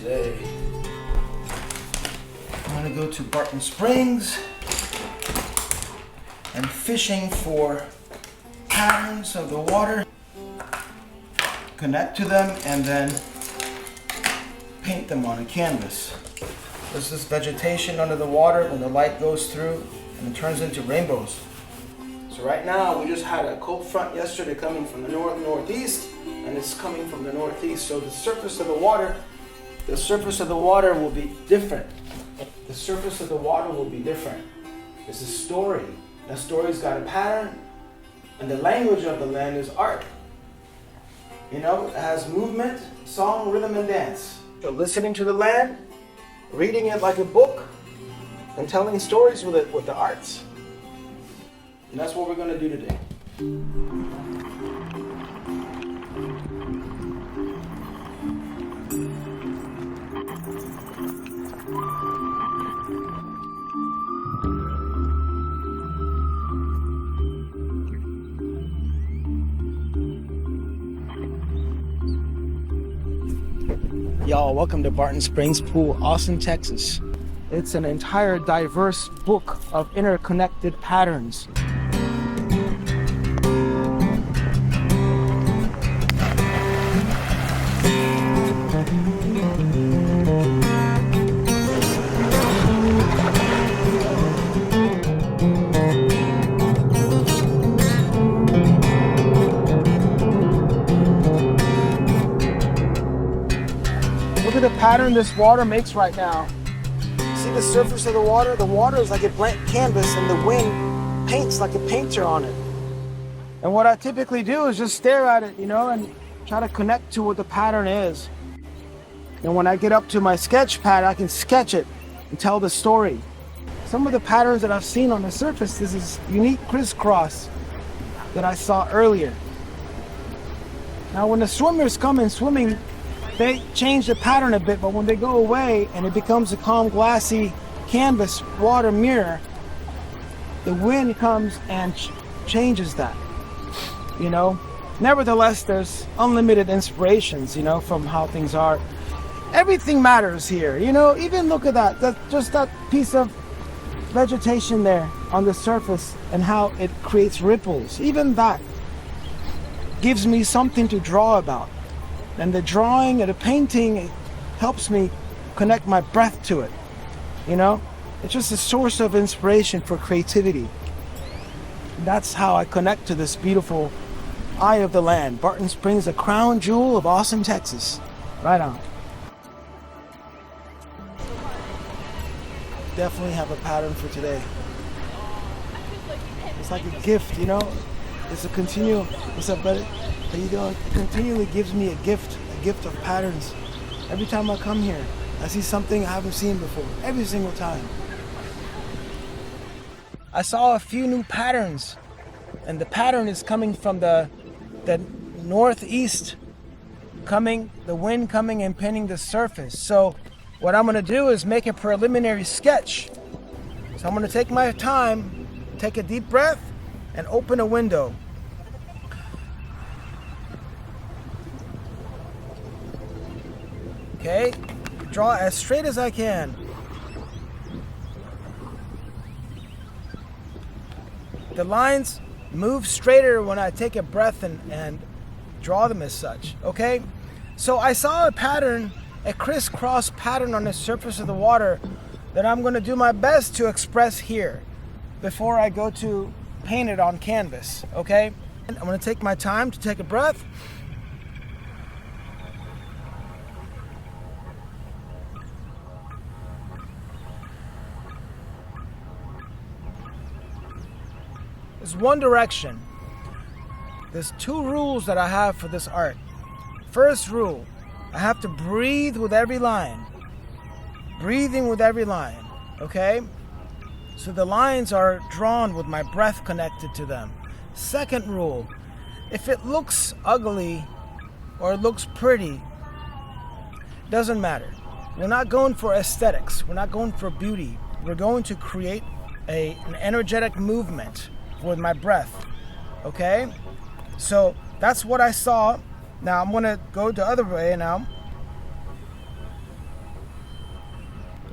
today. I'm gonna go to Barton Springs and fishing for patterns of the water, connect to them, and then paint them on a canvas. There's this vegetation under the water when the light goes through and it turns into rainbows. So right now we just had a cold front yesterday coming from the northeast, and it's coming from the northeast. So the surface of the water will be different. The surface of the water will be different. It's a story. That story's got a pattern, and the language of the land is art. You know, it has movement, song, rhythm, and dance. So listening to the land, reading it like a book, and telling stories with it with the arts. And that's what we're going to do today. Y'all, welcome to Barton Springs Pool, Austin, Texas. It's an entire diverse book of interconnected patterns. Look at the pattern this water makes right now. See the surface of the water? The water is like a blank canvas and the wind paints like a painter on it. And what I typically do is just stare at it, you know, and try to connect to what the pattern is. And when I get up to my sketch pad, I can sketch it and tell the story. Some of the patterns that I've seen on the surface, this is unique crisscross that I saw earlier. Now when the swimmers come in swimming, they change the pattern a bit, but when they go away and it becomes a calm, glassy canvas water mirror, the wind comes and changes that, you know. Nevertheless, there's unlimited inspirations, you know, from how things are. Everything matters here, you know. Even look at that, just that piece of vegetation there on the surface and how it creates ripples. Even that gives me something to draw about. And the drawing and the painting, it helps me connect my breath to it, you know? It's just a source of inspiration for creativity. That's how I connect to this beautiful eye of the land. Barton Springs, a crown jewel of Austin, Texas. Right on. Definitely have a pattern for today. It's like a gift, you know? It's a continual, what's up, buddy? How you doing? It continually gives me a gift of patterns. Every time I come here, I see something I haven't seen before, every single time. I saw a few new patterns, and the pattern is coming from the northeast, the wind coming and painting the surface. So what I'm gonna do is make a preliminary sketch. So I'm gonna take my time, take a deep breath, and open a window. Okay, draw as straight as I can. The lines move straighter when I take a breath and draw them as such, okay? So I saw a pattern, a crisscross pattern on the surface of the water that I'm gonna do my best to express here before I go to paint it on canvas, okay? I'm gonna take my time to take a breath. There's one direction. There's two rules that I have for this art. First rule, I have to breathe with every line. Breathing with every line, okay? So the lines are drawn with my breath connected to them. Second rule, if it looks ugly or it looks pretty, doesn't matter. We're not going for aesthetics. We're not going for beauty. We're going to create an energetic movement with my breath, okay? So that's what I saw. Now I'm gonna go the other way now.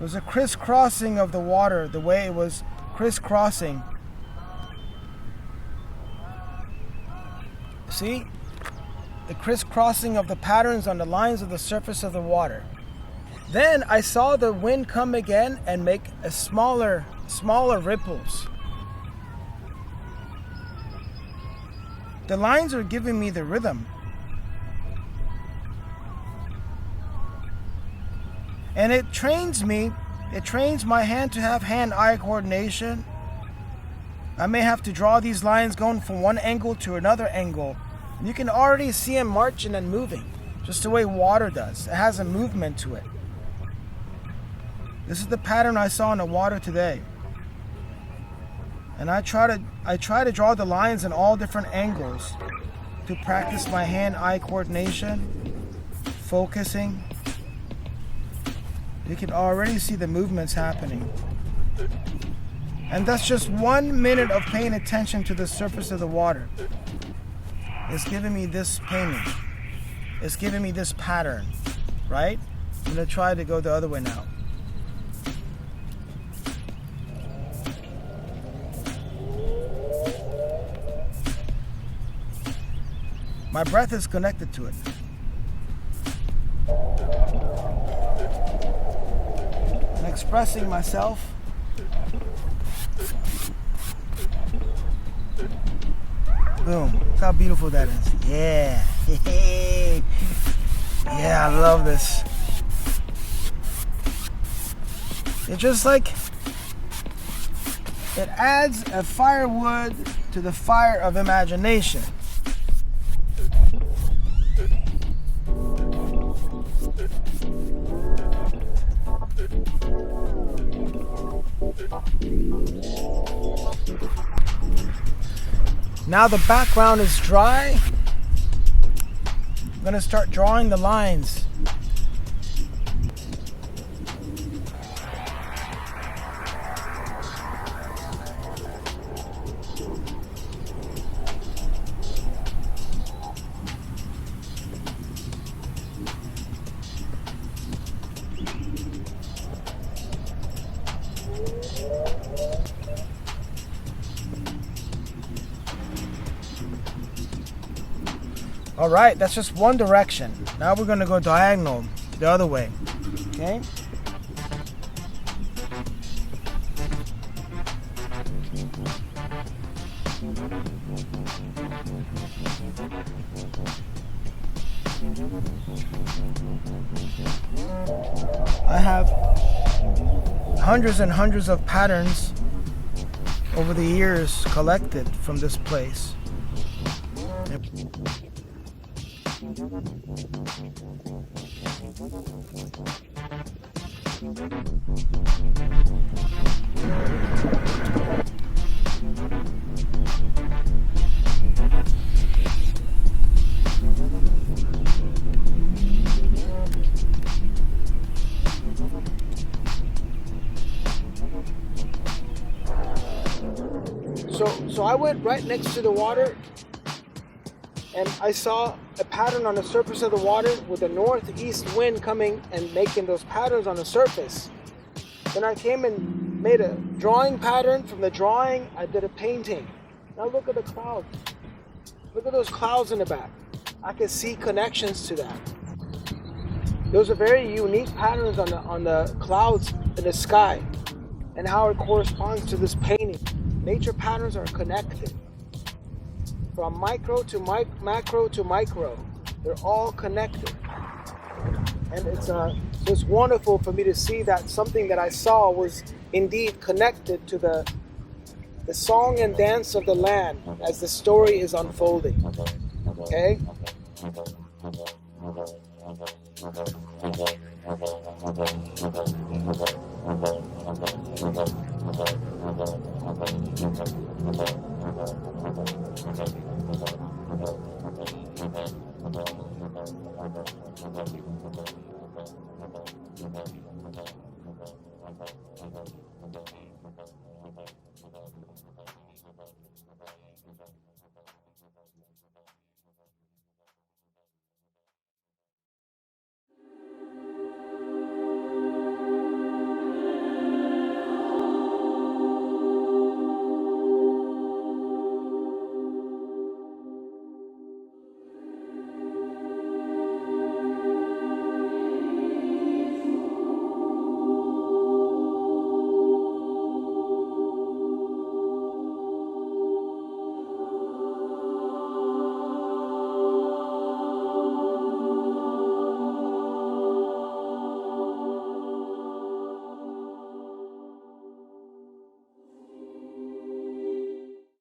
It was a crisscrossing of the water, the way it was crisscrossing. See? The crisscrossing of the patterns on the lines of the surface of the water. Then I saw the wind come again and make a smaller ripples. The lines are giving me the rhythm. And it trains me, it trains my hand to have hand-eye coordination. I may have to draw these lines going from one angle to another angle. You can already see them marching and moving, just the way water does. It has a movement to it. This is the pattern I saw in the water today. And I try to draw the lines in all different angles to practice my hand-eye coordination, focusing. You can already see the movements happening. And that's just 1 minute of paying attention to the surface of the water. It's giving me this painting. It's giving me this pattern, right? I'm gonna try to go the other way now. My breath is connected to it. I'm expressing myself. Boom. Look how beautiful that is. Yeah. Yeah, I love this. It's just like it adds a firewood to the fire of imagination. Now the background is dry. I'm gonna start drawing the lines. All right, that's just one direction. Now we're gonna go diagonal the other way, okay? I have hundreds and hundreds of patterns over the years collected from this place. So I went right next to the water and I saw a pattern on the surface of the water with a northeast wind coming and making those patterns on the surface. Then I came and made a drawing pattern. From the drawing, I did a painting. Now look at the clouds. Look at those clouds in the back. I can see connections to that. Those are very unique patterns on the clouds in the sky and how it corresponds to this painting. Nature patterns are connected. From micro to macro to micro, they're all connected. And it's wonderful for me to see that something that I saw was indeed connected to the song and dance of the land as the story is unfolding. Okay?